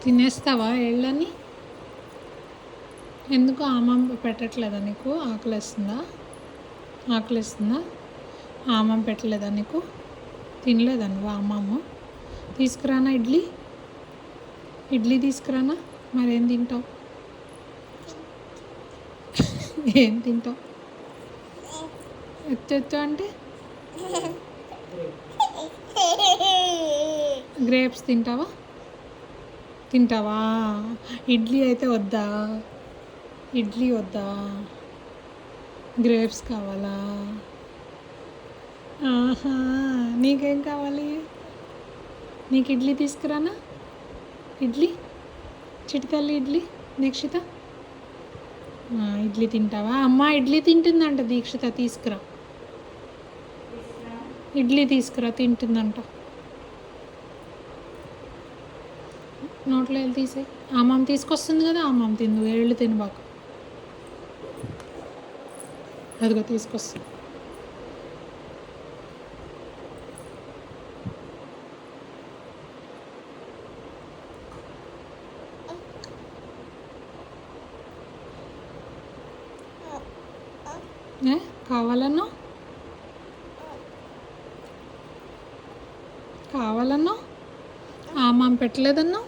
తినేస్తావా ఏళ్ళని? ఎందుకు ఆమం పెట్టట్లేదా నీకు? ఆకలిస్తుందా? ఆకలిస్తుందా? ఆమం పెట్టలేదా నీకు? తినలేదా నువ్వు ఆమమ్మ? తీసుకురానా ఇడ్లీ? ఇడ్లీ తీసుకురానా? మరేం తింటావు? ఏం తింటావు? ఎత్తు అంటే గ్రేప్స్ తింటావా? తింటావా? ఇడ్లీ అయితే వద్దా? ఇడ్లీ వద్దా? గ్రేప్స్ కావాలా? ఆహా, నీకేం కావాలి? నీకు ఇడ్లీ తీసుకురానా? ఇడ్లీ చిటితల్లి ఇడ్లీ దీక్షిత. ఇడ్లీ తింటావా? అమ్మ ఇడ్లీ తింటుందంట దీక్షిత, తీసుకురా. ఇడ్లీ తీసుకురా, తింటుందంట. నోట్లో వెళ్ళి తీసే. అమ్మమ్మ తీసుకొస్తుంది కదా, అమ్మమ్మ తిందు. ఏళ్ళు తినబాకు. అదిగో తీసుకొస్తా. కావాలన్నా? కావాలన్నా? అమ్మమ్మ పెట్టలేదన్నా?